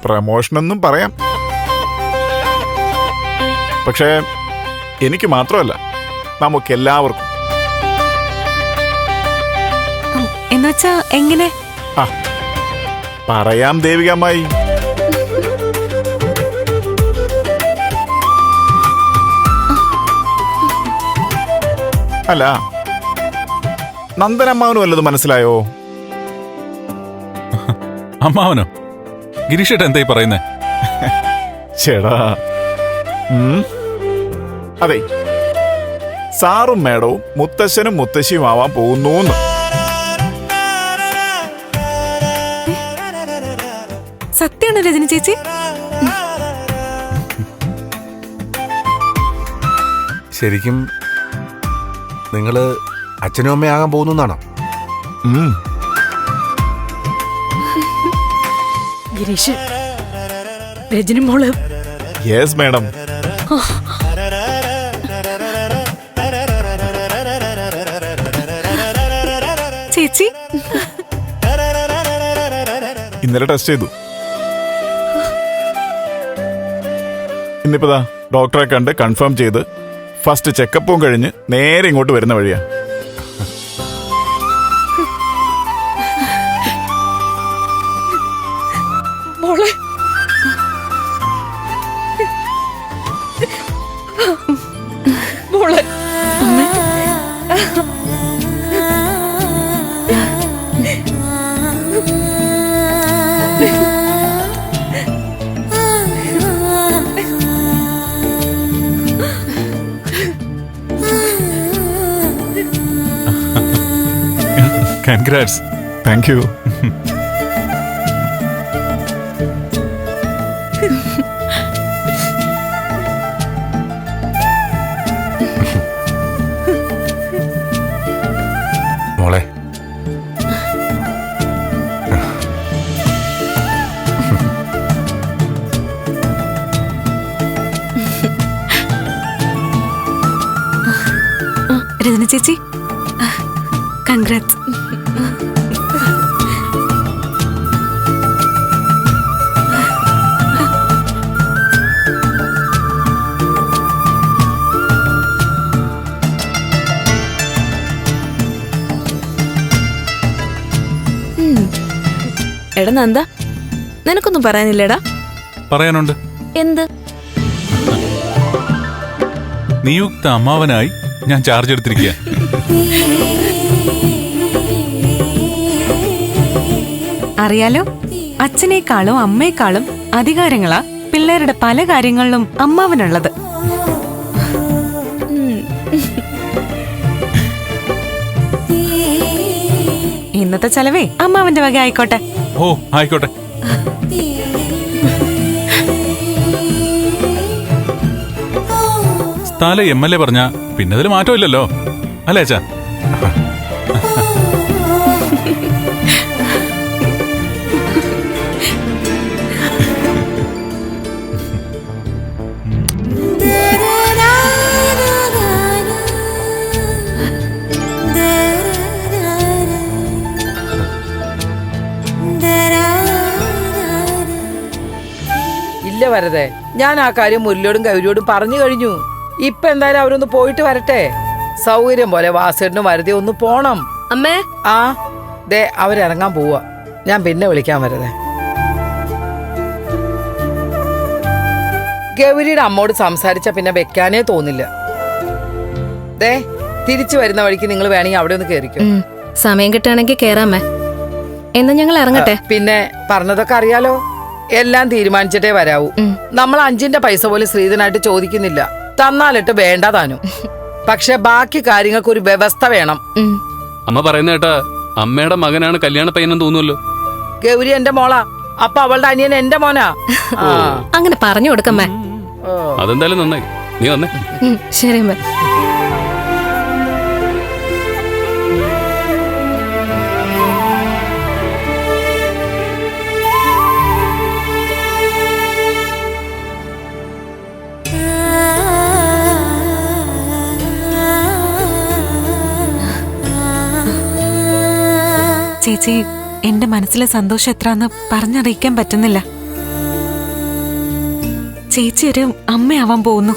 പ്രമോഷനൊന്നും പറയാം. പക്ഷേ എനിക്ക് മാത്രമല്ല, നമുക്കെല്ലാവർക്കും. എന്നുവെച്ചാ എങ്ങനെ? പറയാം ദേവികമ്മായി. അല്ല, നന്ദനമ്മാവനും വല്ലതും മനസ്സിലായോ? അമ്മാവനോ? ഗിരീഷേട്ട എന്തായി പറയുന്നേ? ചേടാ, അതെ, സാറും മേഡവും മുത്തശ്ശനും മുത്തശ്ശിയും ആവാൻ പോകുന്നു. സത്യമാണോ രജനി ചേച്ചി? ശരിക്കും നിങ്ങള് അച്ഛനും അമ്മയാകാൻ പോകുന്നാണോ? ഗിരീഷ്, രജനി മോള്. Yes madam. ചേച്ചി ഇന്നലെ ടെസ്റ്റ് ചെയ്തു. ഇന്നിപ്പോ ഡോക്ടറെ കണ്ട് കൺഫേം ചെയ്ത് ഫസ്റ്റ് ചെക്കപ്പും കഴിഞ്ഞ് നേരെ ഇങ്ങോട്ട് വരുന്ന വഴിയാ. മോളെ, മോളെ. കൺഗ്രാറ്റ്സ്. Thank you. മോളെ, രജനി ചേച്ചി, കൺഗ്രാറ്റ്സ്. എടാ നന്ദ, നിനക്കൊന്നും പറയാനില്ലേടാ? പറയാനുണ്ട്. എന്ത്? നിയുക്ത അമ്മാവനായി ഞാൻ ചാർജ് എടുത്തിരിക്കുക. അറിയാലോ, അച്ഛനേക്കാളും അമ്മയെക്കാളും അധികാരങ്ങളാ പിള്ളേരുടെ പല കാര്യങ്ങളിലും അമ്മാവനുള്ളത്. ഇന്നത്തെ ചെലവേ അമ്മാവന്റെ വക ആയിക്കോട്ടെ. ഓ, ആയിക്കോട്ടെ. സ്ഥലം MLA പറഞ്ഞ പിന്നെ അതിൽ മാറ്റമില്ലല്ലോ, അല്ലേ അച്ഛാ? ഇല്ല വരതെ, ഞാൻ ആ കാര്യം മുരളിയോടും ഗൗരിയോടും പറഞ്ഞു കഴിഞ്ഞു. ഇപ്പൊ എന്തായാലും അവരൊന്ന് പോയിട്ട് വരട്ടെ. സൗകര്യം പോലെ വാസേട്ടനും വരതെ ഒന്ന് പോണം. അമ്മേ. ആ ദേ അവരിറങ്ങാൻ പോവാ. ഞാൻ പിന്നെ വിളിക്കാൻ വരതെ. ഗൗരിയുടെ അമ്മോട് സംസാരിച്ച പിന്നെ വെക്കാനേ തോന്നില്ല. ദേ തിരിച്ചു വരുന്ന വഴിക്ക് നിങ്ങൾ വേണമെങ്കിൽ അവിടെ ഒന്ന് കേറിക്കോ. സമയം കിട്ടുകയാണെങ്കിൽ കേറാമേ. എന്നാ ഞങ്ങൾ ഇറങ്ങട്ടെ. പിന്നെ പറഞ്ഞതൊക്കെ അറിയാലോ, എല്ലാം തീരുമാനിച്ചിട്ടേ വരാവൂ. നമ്മൾ 5ന്റെ പൈസ പോലും ശ്രീധനായിട്ട് ചോദിക്കുന്നില്ല. തന്നാലിട്ട് വേണ്ട താനും. പക്ഷെ ബാക്കി കാര്യങ്ങൾക്ക് ഒരു വ്യവസ്ഥ വേണം. അമ്മ പറയുന്ന കേട്ടാ അമ്മയുടെ മകനാണ് കല്യാണ പയ്യനെന്ന് തോന്നുമല്ലോ. ഗൗരി എന്റെ മോളാ, അപ്പൊ അവളുടെ അനിയൻ എന്റെ മോനാ. അങ്ങനെ പറഞ്ഞു കൊടുക്കമ്മേ. അതെന്തായാലും നന്നായി, നീ വന്നേ. ശരി അമ്മ. ചേച്ചി, എന്റെ മനസ്സിലെ സന്തോഷം എത്രന്ന് പറഞ്ഞറിയിക്കാൻ പറ്റുന്നില്ല. ചേച്ചി ഒരു അമ്മയാവാൻ പോകുന്നു.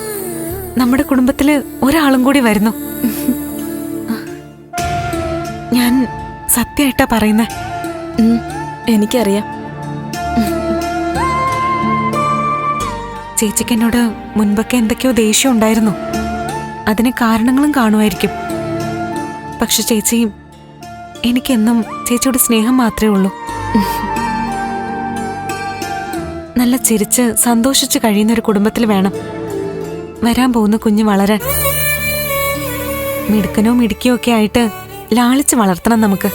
നമ്മുടെ കുടുംബത്തില് ഒരാളും കൂടി വരുന്നു. ഞാൻ സത്യമായിട്ടാ പറയുന്നേ. എനിക്കറിയാം. ചേച്ചിക്ക് എന്നോട് മുൻപൊക്കെ എന്തൊക്കെയോ ദേഷ്യം ഉണ്ടായിരുന്നു. അതിന് കാരണങ്ങളും കാണുമായിരിക്കും. പക്ഷെ ചേച്ചി, എനിക്കെന്നും ചേച്ചിയോട് സ്നേഹം മാത്രമേ ഉള്ളൂ. നല്ല ചിരിച്ച് സന്തോഷിച്ച് കഴിയുന്ന ഒരു കുടുംബത്തിൽ വേണം വരാൻ പോകുന്ന കുഞ്ഞ് വളരാൻ. മിടുക്കനോ മിടുക്കിയോ ഒക്കെ ആയിട്ട് ലാളിച്ച് വളർത്തണം നമുക്ക്.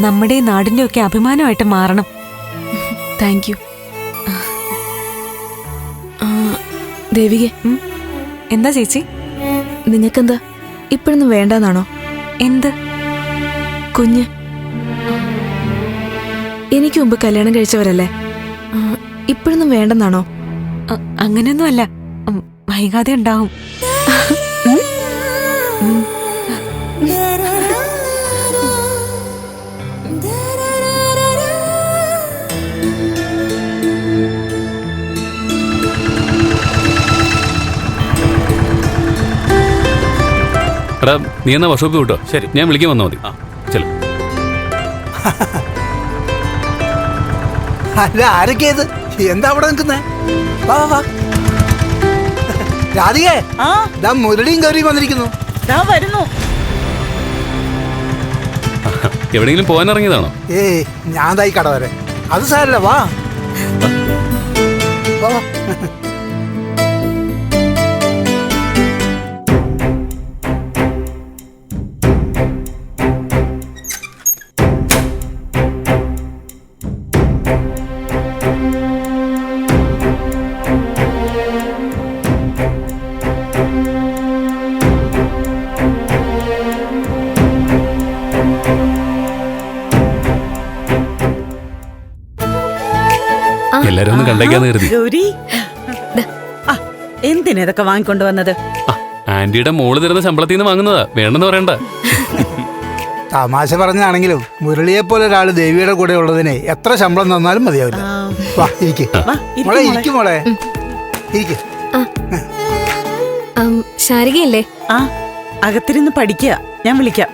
നമ്മുടെ നാടിന്റെ ഒക്കെ അഭിമാനമായിട്ട് മാറണം. Thank you. ദേവികെ, എന്താ ചേച്ചി? നിങ്ങൾക്കെന്താ ഇപ്പോഴൊന്നും വേണ്ടെന്നാണോ? എന്ത്? കുഞ്ഞ്. എനിക്ക് മുമ്പ് കല്യാണം കഴിച്ചവരല്ലേ, ഇപ്പോഴൊന്നും വേണ്ടെന്നാണോ? അങ്ങനെയൊന്നുമല്ല, വൈകാതെ ഉണ്ടാവും. എടാ, നീ എന്നാ വർക്ക്ഷോപ്പിൽ വിട്ടോ? ശരി, ഞാൻ വിളിക്കാൻ വന്നാൽ മതി. ചെല അല്ല, ആരൊക്കെയത്? എന്താ അവിടെ നിൽക്കുന്നേ? വാ വാ വാ. രാധികേ, ദാ മുരളിയും ഗൗരിയും വന്നിരിക്കുന്നു. വരുന്നു. എവിടെയെങ്കിലും പോകാൻ ഇറങ്ങിയതാണോ? ഏയ്, ഞാൻ തായി കട വരെ. അത് സാരല്ല, വാ വാ വാ. എല്ലാരും ഒന്ന് കണ്ടേക്കാന്ന് കരുതി. ഗൗരി, എന്തിനാ ഇതൊക്കെ വാങ്ങിക്കൊണ്ട് വന്നത്? ആന്റിയുടെ മോള് തരുന്ന ശമ്പളത്തിൽ നിന്ന് വാങ്ങുന്നതാ, വേണ്ടെന്ന് പറയണ്ട. തമാശ പറഞ്ഞാണെങ്കിലും മുരളിയെ പോലെ ഒരാള് ദേവിയുടെ കൂടെ ഉള്ളതിനെ എത്ര ശമ്പളം തന്നാലും മതിയാവില്ല. വാ, ഇരിക്ക് മോളെ, ഇരിക്കും മോളെ, ഇരിക്ക്. ശാരികയല്ലേ? അകത്തിരുന്ന് പഠിക്കുക, ഞാൻ വിളിക്കാം.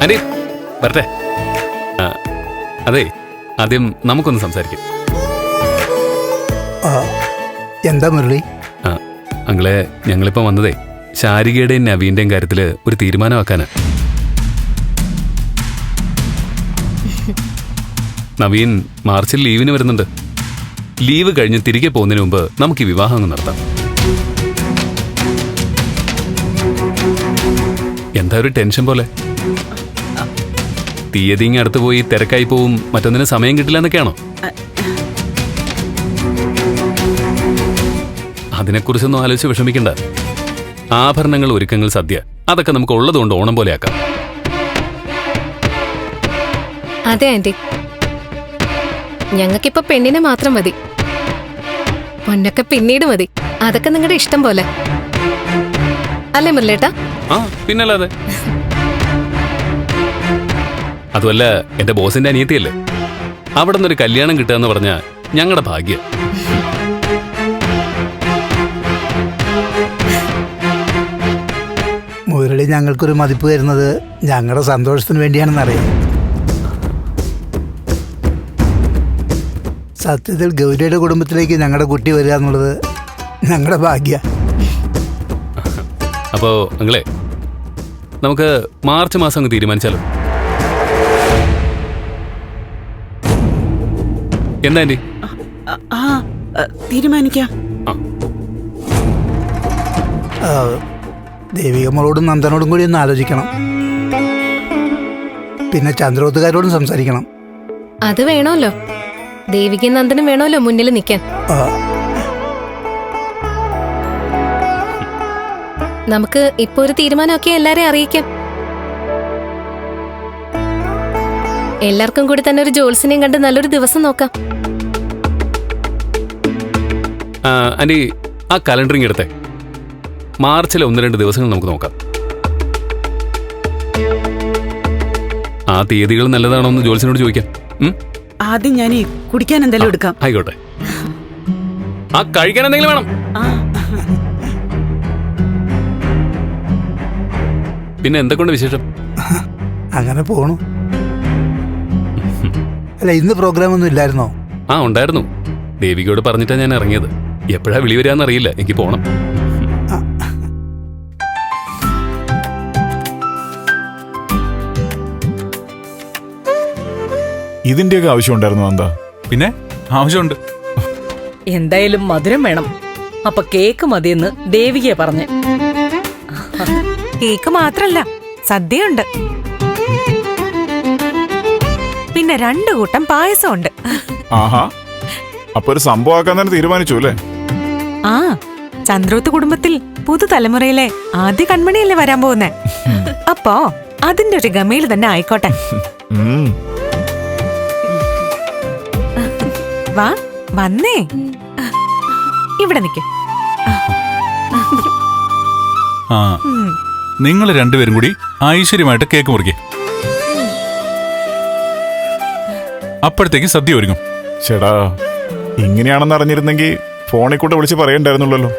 ആന്റി വരട്ടെ. അതെ, ആദ്യം നമുക്കൊന്ന് സംസാരിക്കാം. എന്താ മുരളി? അങ്ങളെ, ഞങ്ങളിപ്പോ വന്നതേ ശാരികയുടെയും നവീന്റെയും കാര്യത്തില് ഒരു തീരുമാനമാക്കാനാ. നവീൻ മാർച്ചിൽ ലീവിന് വരുന്നുണ്ട്. ലീവ് കഴിഞ്ഞ് തിരികെ പോകുന്നതിന് മുമ്പ് നമുക്ക് ഈ വിവാഹം അങ്ങ് നടത്താം. എന്താ ഒരു ടെൻഷൻ പോലെ? തീയതി ഇങ്ങ് അടുത്ത് പോയി തിരക്കായി പോവും, മറ്റൊന്നിന് സമയം കിട്ടില്ല എന്നൊക്കെയാണോ? അതിനെക്കുറിച്ചൊന്നും ആലോചിച്ച് വിഷമിക്കണ്ട. ആഭരണങ്ങൾ, ഒരുക്കങ്ങൾ, സദ്യ, അതൊക്കെ നമുക്ക് ഉള്ളതുകൊണ്ട് ഓണം പോലെ ആക്കാം. അതെ ആന്റി, ഞങ്ങൾക്കിപ്പോ പെണ്ണിനെ മാത്രം മതി. പൊന്നൊക്കെ പിന്നീട് മതി. അതൊക്കെ നിങ്ങളുടെ ഇഷ്ടം പോലെ അല്ലേ മുരളേട്ടാ? ആ, പിന്നല്ലാതെ. അതുമല്ല, എന്റെ ബോസിന്റെ അനിയത്തിയല്ലേ, അവിടെ നിന്നൊരു കല്യാണം കിട്ടുക എന്ന് പറഞ്ഞാൽ ഞങ്ങളുടെ ഭാഗ്യം. മുരളി ഞങ്ങൾക്കൊരു മതിപ്പ് തരുന്നത് ഞങ്ങളുടെ സന്തോഷത്തിന് വേണ്ടിയാണെന്നറിയാം. സത്യത്തിൽ ഗൗരിയുടെ കുടുംബത്തിലേക്ക് ഞങ്ങളുടെ കുട്ടി വരിക എന്നുള്ളത് ഞങ്ങളുടെ ഭാഗ്യ. അപ്പോ അങ്ങളെ, നമുക്ക് മാർച്ച് മാസം അങ്ങ് തീരുമാനിച്ചാലോ? എന്താ ആന്റി? തീരുമാനിക്കാം. ദേവികമ്മളോടും നന്ദനോടും കൂടി ഒന്ന് ആലോചിക്കണം. പിന്നെ ചന്ദ്രോത്തുകാരോടും സംസാരിക്കണം. അത് വേണമല്ലോ. ദേവികയും നന്ദനും വേണമല്ലോ മുന്നിൽ നിൽക്കാൻ. നമുക്ക് ഇപ്പൊ ഒരു തീരുമാനമൊക്കെ എല്ലാരെയും അറിയിക്കാം. എല്ലാവർക്കും കൂടി തന്നെ ഒരു ജോത്സ്യനെയും കണ്ട് നല്ലൊരു ദിവസം നോക്കാം. ആന്റി, ആ കലണ്ടറിങ് എടുത്തേ. മാർച്ചിലെ 1-2 ദിവസങ്ങൾ നമുക്ക് നോക്കാം. ആ തീയതികൾ നല്ലതാണോ എന്ന് ജോത്സ്യനോട് ചോദിക്കാം. ആദ്യം ഞാൻ കുടിക്കാൻ എന്തെങ്കിലും എടുക്കാം. ആയിക്കോട്ടെ. ആ കഴിക്കാൻ എന്തെങ്കിലും വേണം. ആ, പിന്നെ എന്തൊക്കെയുണ്ട് വിശേഷം? അങ്ങനെ പോണു. അല്ല, ഇന്ന് പ്രോഗ്രാം ഒന്നും ഇല്ലായിരുന്നോ? ആ ഉണ്ടായിരുന്നു. ദേവികയോട് പറഞ്ഞിട്ടാ ഞാൻ ഇറങ്ങിയത്. എപ്പോഴാ വിളി വരാന്നറിയില്ല. എനിക്ക് പോണം. ഇതിന്റെയൊക്കെ ആവശ്യം ഉണ്ടായിരുന്നു എന്താ? പിന്നെ ആവശ്യമുണ്ട്. എന്തായാലും മധുരം വേണം. അപ്പൊ കേക്ക് മതിയെന്ന് ദേവികയെ പറഞ്ഞ്. കേക്ക് മാത്രല്ല, സദ്യയുണ്ട്. പിന്നെ 2 കൂട്ടം പായസം ഉണ്ട്. ആഹാ, അപ്പൊ ഒരു സംഭവമാക്കാൻ തന്നെ തീരുമാനിച്ചു അല്ലേ? ആ, ചന്ദ്രോത്ത് കുടുംബത്തിൽ പുതുതലമുറയിലെ ആദ്യ കൺമണിയല്ലേ വരാൻ പോകുന്നേ. അപ്പോ അതിന്റെ ഒരു ഗമയിൽ തന്നെ ആയിക്കോട്ടെ. ഉം. വാ, വന്നേ. ഇവിടെ നിക്ക്. ആ, നിങ്ങൾ രണ്ടുപേരും കൂടി ഐശ്വര്യമായിട്ട് കേക്ക് മുറിക്കേ. അപ്പോഴത്തേക്ക് സദ്യ ഒരുങ്ങും. ചേടാ, ഇങ്ങനെയാണെന്ന് അറിഞ്ഞിരുന്നെങ്കിൽ ഫോണിൽ കൂടെ വിളിച്ച് പറയണ്ടായിരുന്നുള്ളല്ലോ.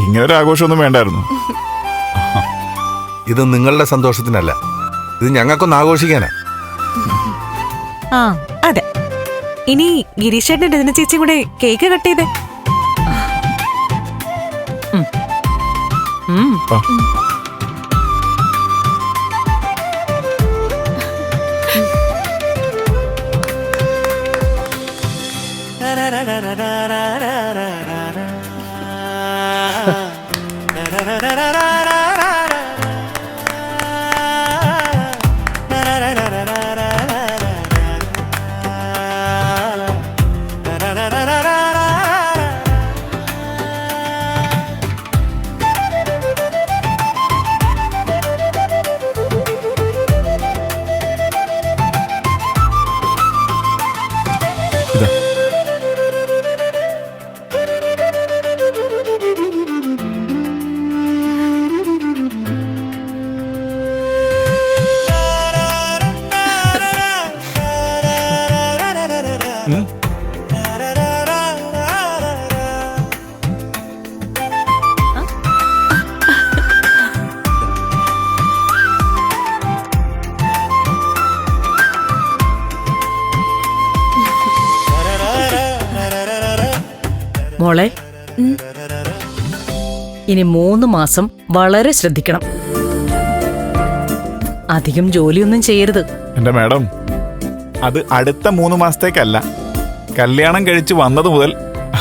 ഇങ്ങനെ ഒരു ആഘോഷമൊന്നും വേണ്ടായിരുന്നു. ഇത് നിങ്ങളുടെ സന്തോഷത്തിനല്ല, ഇത് ഞങ്ങൾക്കൊന്ന് ആഘോഷിക്കാനാ. ആ അതെ. ഇനി ഗിരീഷേട്ടന്റെ രചന ചേച്ചി കൂടെ കേക്ക് കട്ട് ചെയ്തേ. ആ. ഇതാ. ഉം. മോളെ, ഇനി 3 മാസം വളരെ ശ്രദ്ധിക്കണം. അധികം ജോലിയൊന്നും ചെയ്യരുത്. എന്റെ മാഡം, അത് അടുത്ത 3 മാസത്തേക്കല്ല. കല്യാണം കഴിച്ച് വന്നത് മുതൽ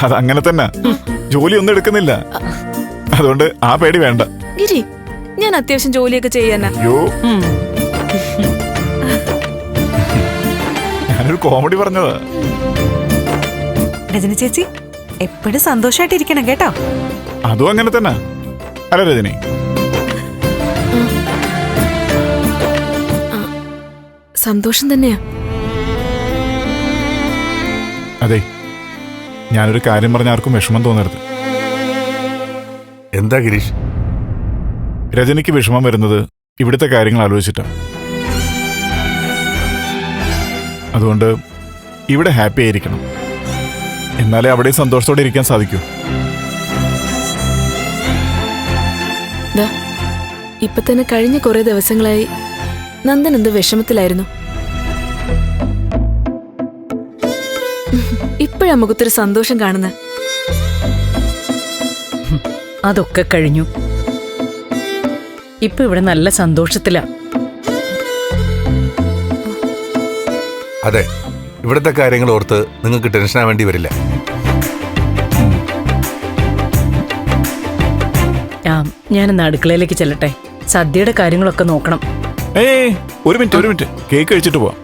അതങ്ങനെ തന്നെ. ജോലിയൊന്നും എടുക്കുന്നില്ല. അതുകൊണ്ട് ആ പേടി വേണ്ട. ഗിരി, ഞാൻ അത്യാവശ്യം ജോലിയൊക്കെ ചെയ്യാനാ. അയ്യോ, ഞാനൊരു കോമഡി പറഞ്ഞതാ. രജനി ചേച്ചി എപ്പോഴും സന്തോഷമായിട്ടിരിക്കണം കേട്ടോ. അതും അങ്ങനെ തന്നെ അല്ല രജനി? സന്തോഷം തന്നെയാ. അതെ, ഞാനൊരു കാര്യം പറഞ്ഞ ആർക്കും വിഷമം തോന്നരുത്. എന്താ ഗിരീഷ്? രജനിക്ക് വിഷമം വരുന്നത് ഇവിടുത്തെ കാര്യങ്ങൾ ആലോചിച്ചിട്ടാണ്. അതുകൊണ്ട് ഇവിടെ ഹാപ്പി ആയിരിക്കണം. എന്നാലേ അവിടെ സന്തോഷത്തോടെ ഇരിക്കാൻ സാധിക്കൂ. ഇപ്പൊ തന്നെ കഴിഞ്ഞ കുറെ ദിവസങ്ങളായി നന്ദൻ എന്ത് വിഷമത്തിലായിരുന്നു. ഇപ്പോഴാ മുഖത്തൊരു സന്തോഷം കാണുന്നത്. അതൊക്കെ കഴിഞ്ഞു. ഇപ്പൊ ഇവിടെ നല്ല സന്തോഷത്തിലാ. അതെ, ഇവിടുത്തെ കാര്യങ്ങൾ ഓർത്ത് നിങ്ങൾക്ക് ടെൻഷൻ ആവേണ്ടി വരില്ല. ഞാനെന്ന് അടുക്കളയിലേക്ക് ചെല്ലട്ടെ. സദ്യയുടെ കാര്യങ്ങളൊക്കെ നോക്കണം. ഒരു മിനിറ്റ് കേക്ക് കഴിച്ചിട്ട് പോവാം.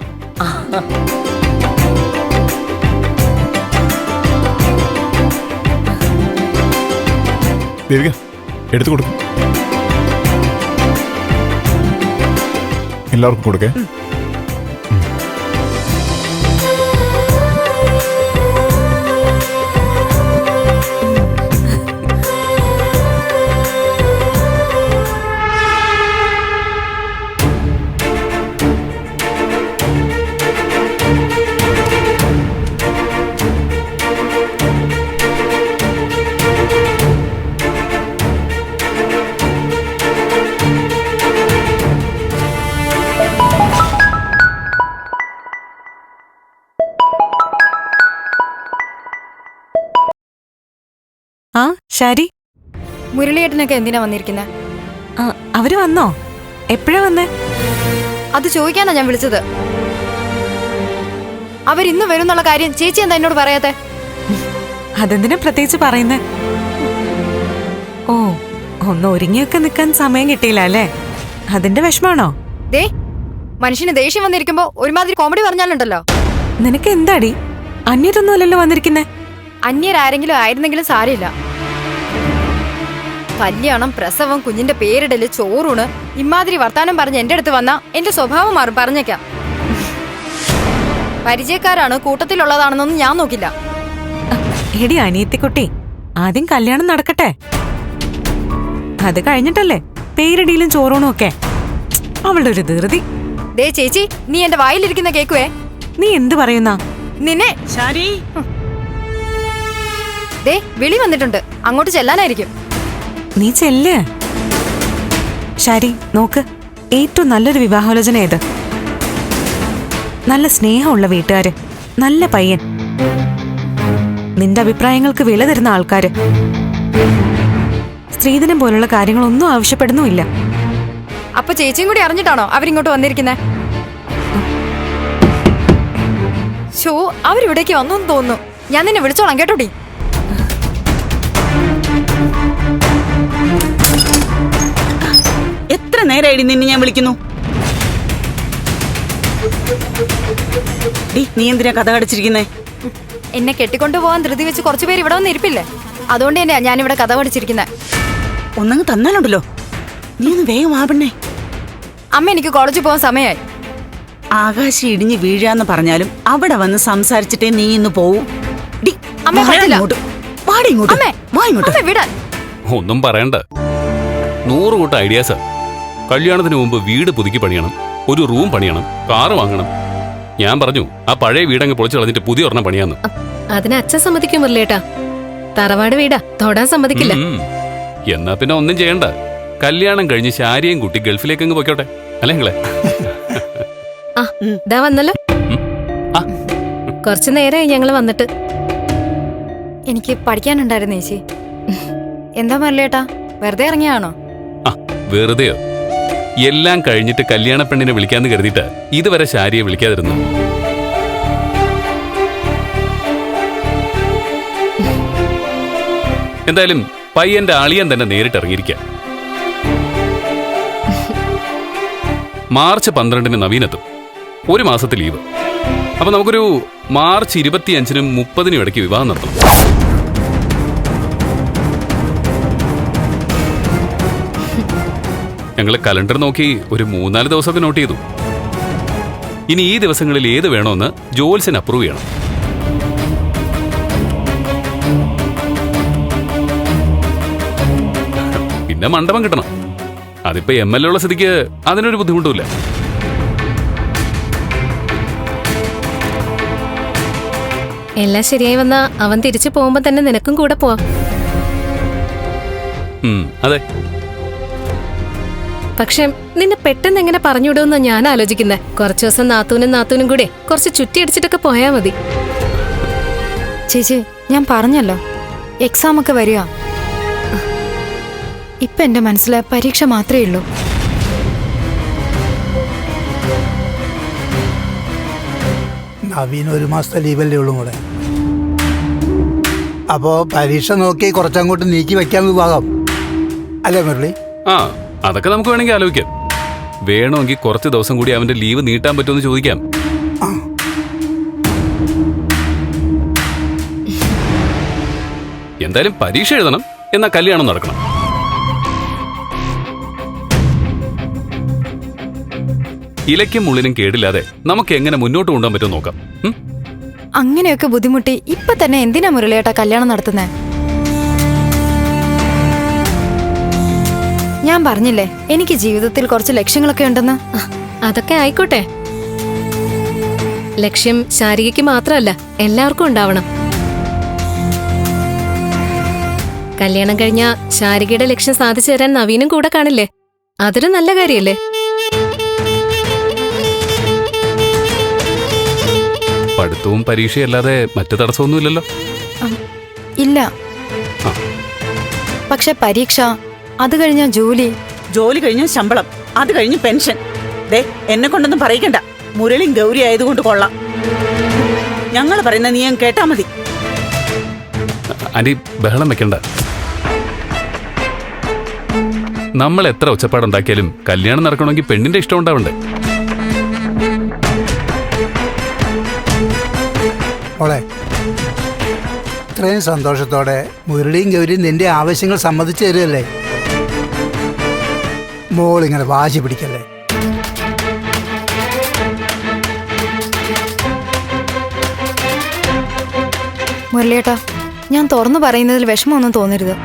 ദേവിക, എടുത്തു കൊടുക്കും. എല്ലാവർക്കും കൊടുക്കേ. ആ ശരി. മുരളിയേട്ടനൊക്കെ എന്തിനാ വന്നിരിക്കുന്നത്? ആ, അവര് വന്നോ? എപ്പോഴാ വന്നേ? അത് ചോദിക്കാനാ ഞാൻ വിളിച്ചത്. അവരിന്ന് വരുന്നുള്ള കാര്യം ചേച്ചി എന്താ എന്നോട് പറയാത്തെ? അതെന്തിനാ പ്രത്യേകിച്ച് പറയുന്നേ? ഓ, ഒന്ന് ഒരുങ്ങിയൊക്കെ നിൽക്കാൻ സമയം കിട്ടിയില്ല അല്ലേ? അതിന്റെ വിഷമാണോ? ദേ, മനുഷ്യന് ദേഷ്യം വന്നിരിക്കുമ്പോ ഒരുമാതിരി കോമഡി പറഞ്ഞാലുണ്ടല്ലോ. നിനക്ക് എന്താടി? അന്യതൊന്നുമല്ലല്ലോ വന്നിരിക്കുന്നേ. അന്യരാരെങ്കിലും ആയിരുന്നെങ്കിലും സാരമില്ല. കല്യാണം, പ്രസവം, കുഞ്ഞിന്റെ പേരിടല്, ചോറൂണ്, ഇമാതിരി വർത്താനം പറഞ്ഞ് എന്റെ അടുത്ത് വന്നാ എന്റെ സ്വഭാവം മാറും, പറഞ്ഞേക്കാം. പരിചയക്കാരാണ്, കൂട്ടത്തിലുള്ളതാണെന്നൊന്നും ഞാൻ നോക്കില്ല. എടി അനിയത്തിക്കുട്ടി, ആദ്യം കല്യാണം നടക്കട്ടെ. അത് കഴിഞ്ഞിട്ടല്ലേ പേരിടിയിലും ചോറൂണും ഒക്കെ. അവളുടെ ഒരു ധൃതി. ദേ ചേച്ചി, നീ എന്റെ വായിലിരിക്കുന്ന കേക്കുവേ. നീ എന്ത് പറയുന്ന? നിന്നെ ദേ വിളി വന്നിട്ടുണ്ട്, അങ്ങോട്ട് ചെല്ലാനായിരിക്കും. നീ ചെല്ല്. ശരി, നോക്ക്, ഏറ്റവും നല്ലൊരു വിവാഹാലോചന ഏത്? നല്ല സ്നേഹമുള്ള വീട്ടുകാര്, നല്ല പയ്യൻ, നിന്റെ അഭിപ്രായങ്ങൾക്ക് വില തരുന്ന ആൾക്കാര്, സ്ത്രീധനം പോലുള്ള കാര്യങ്ങളൊന്നും ആവശ്യപ്പെടുന്നുമില്ല. അപ്പൊ ചേച്ചിയും കൂടി അറിഞ്ഞിട്ടാണോ അവരിങ്ങോട്ട് വന്നിരിക്കുന്നത്? ഷോ, അവരിവിടേക്ക് വന്നു തോന്നുന്നു. ഞാൻ നിന്നെ വിളിച്ചോളാം കേട്ടോടി. എത്ര നേരമായിട്ട് നിന്നെ ഞാൻ വിളിക്കുന്നു. നീ എന്തിനാ കഥ കടിച്ചിരിക്കുന്നേ? എന്നെ കെട്ടിക്കൊണ്ടു പോകാൻ ധൃതി വെച്ച് കുറച്ചുപേര് ഇവിടെ വന്ന് ഇരിപ്പില്ലേ, അതുകൊണ്ട് തന്നെയാ ഞാനിവിടെ കഥ പഠിച്ചിരിക്കുന്നത്. ഒന്നങ്ങ് തന്നാലുണ്ടല്ലോ. നീ ഒന്ന് വേഗം ആവണേ. അമ്മ, എനിക്ക് കോളേജിൽ പോകാൻ സമയമായി. ആകാശം ഇടിഞ്ഞ് വീഴാന്ന് പറഞ്ഞാലും അവിടെ വന്ന് സംസാരിച്ചിട്ടേ നീ ഇന്ന് പോവും. അമ്മ, പറ്റില്ല. ഇങ്ങോട്ട് വിടാൻ. ഒന്നും പറയണ്ട, 100 കൂട്ടം ഐഡിയാസാ. കല്യാണത്തിന് മുമ്പ് വീട് പുതുക്കി പണിയണം, ഒരു റൂം പണിയണം, കാറ് വാങ്ങണം. ഞാൻ പറഞ്ഞു ആ പഴയ വീടങ്ങ് പൊളിച്ചു കളഞ്ഞിട്ട് പുതിയ ഒരെണ്ണം പണിയാന്ന്. അതിന് അച്ഛൻ സമ്മതിക്കും മുരളിയേട്ടാ. തറവാട് വീടാ, തൊടാൻ സമ്മതിക്കില്ല. എന്നാ പിന്നെ ഒന്നും ചെയ്യണ്ട, കല്യാണം കഴിഞ്ഞ് ശാരിയും കുട്ടി ഗൾഫിലേക്ക് അങ്ങ് പോയിക്കോട്ടെ, അല്ലേ നിങ്ങളെ? ആ, ഇതാ വന്നല്ലോ. കുറച്ചു നേരമായി ഞങ്ങള് വന്നിട്ട്. എനിക്ക് പഠിക്കാനുണ്ടായിരുന്നു ചേച്ചി. എന്താ മുരളിയേട്ടാ, വെറുതെ ഇറങ്ങിയാണോ? വെറുതെയോ? എല്ലാം കഴിഞ്ഞിട്ട് കല്യാണ പെണ്ണിനെ വിളിക്കാന്ന് കരുതിയിട്ട് ഇതുവരെ ശാരിയെ വിളിക്കാതിരുന്നു. എന്തായാലും പയ്യന്റെ അളിയൻ തന്നെ നേരിട്ട് ഇറങ്ങിയിരിക്കാം. മാർച്ച് 12-ന് നവീനെത്തും, 1 മാസത്തെ ലീവ്. അപ്പൊ നമുക്കൊരു മാർച്ച് 25-നും 30-നും ഇടയ്ക്ക് വിവാഹം നടത്തണം. ഞങ്ങള് കലണ്ടർ നോക്കി ഒരു 3-4 ദിവസമൊക്കെ നോട്ട് ചെയ്തു. ഇനി ഈ ദിവസങ്ങളിൽ ഏത് വേണമെന്ന് ജോൽസൻ അപ്രൂവ് ചെയ്യണം. പിന്നെ മണ്ഡപം കിട്ടണം. അതിപ്പോ MLA ഉള്ള സ്ഥിതിക്ക് അതിനൊരു ബുദ്ധിമുട്ടുമില്ല. എല്ലാം ശരിയായി വന്നാ അവൻ തിരിച്ചു പോകുമ്പോ തന്നെ നിനക്കും കൂടെ പോവാം. അതെ. പക്ഷെ നിന്നെ പെട്ടെന്ന് എങ്ങനെ പറഞ്ഞുവിടുമെന്നാ ഞാൻ ആലോചിക്കുന്നത്. കുറച്ചു ദിവസം നാത്തൂനും കൂടെ കുറച്ച് ചുറ്റിയടിച്ചിട്ടൊക്കെ പോയാ മതി. ചേച്ചി, ഞാൻ പറഞ്ഞല്ലോ, എക്സാം ഒക്കെ വരിക. ഇപ്പൊ എന്റെ മനസ്സിൽ പരീക്ഷ മാത്രമേ ഉള്ളൂ. നവീൻ 1 മാസത്തെ ലീവല്ലേ ഉള്ളൂ കൂടെ. അപ്പോ പരീക്ഷ നോക്കി കുറച്ചങ്ങോട്ട് നീക്കി വെക്കാൻ വിഭാഗം അല്ലേ മുരളി? അതൊക്കെ നമുക്ക് വേണമെങ്കിൽ ആലോചിക്കാം. വേണമെങ്കിൽ കുറച്ച് ദിവസം കൂടി അവന്റെ ലീവ് നീട്ടാൻ പറ്റുമെന്ന് ചോദിക്കാം. എന്തായാലും പരീക്ഷ എഴുതണം, എന്നാ കല്യാണം നടക്കണം. ഇലയ്ക്കും മുള്ളിനും കേടില്ലാതെ നമുക്ക് എങ്ങനെ മുന്നോട്ട് കൊണ്ടുപോകാൻ പറ്റുമോ നോക്കാം. അങ്ങനെയൊക്കെ ബുദ്ധിമുട്ടി ഇപ്പൊ തന്നെ എന്തിനാ മുരളിയേട്ടാ കല്യാണം നടത്തുന്നേ? ഞാൻ പറഞ്ഞില്ലേ, എനിക്ക് ജീവിതത്തിൽ കുറച്ച് ലക്ഷ്യങ്ങളൊക്കെ ഉണ്ടെന്ന്. അതൊക്കെ ആയിക്കോട്ടെ. ലക്ഷ്യം ശാരികയ്ക്ക് മാത്രമല്ല, എല്ലാവർക്കും ഉണ്ടാവണം. കല്യാണം കഴിഞ്ഞ ശാരികയുടെ ലക്ഷ്യം സാധിച്ചു തരാൻ നവീനും കൂടെ കാണില്ലേ? അതൊരു നല്ല കാര്യല്ലേ? പഠിത്തവും പരീക്ഷയല്ലാതെ മറ്റു തടസ്സമൊന്നുമില്ലല്ലോ. ഇല്ല. പക്ഷെ പരീക്ഷ, അത് കഴിഞ്ഞ ജോലി. ജോലി കഴിഞ്ഞ് ശമ്പളം, അത് കഴിഞ്ഞ് പെൻഷൻ. ദേ എന്നെ കൊണ്ടൊന്നും പറയിക്കണ്ട. മുരളിയും ഗൗരി ആയതുകൊണ്ട് കൊള്ളാം. ഞങ്ങൾ പറയുന്ന നീ അങ്ങ് കേട്ടാ മതി. ആന്റി ബഹളം വെക്കണ്ട. നമ്മൾ എത്ര ഒച്ചപ്പാടുണ്ടാക്കിയാലും കല്യാണം നടക്കണമെങ്കിൽ പെണ്ണിന്റെ ഇഷ്ടം ഉണ്ടാവണ്ടേ? മോളെ, ഇത്രയും സന്തോഷത്തോടെ മുരളിയും ഗൗരിയും നിന്റെ ആവശ്യങ്ങൾ സമ്മതിച്ചു തരുമല്ലേ? മോളിങ്ങനെ വാശി പിടിക്കല്ലേ. മുരളിയേട്ടാ, ഞാൻ തുറന്നു പറയുന്നതിൽ വിഷമമൊന്നും തോന്നരുത്.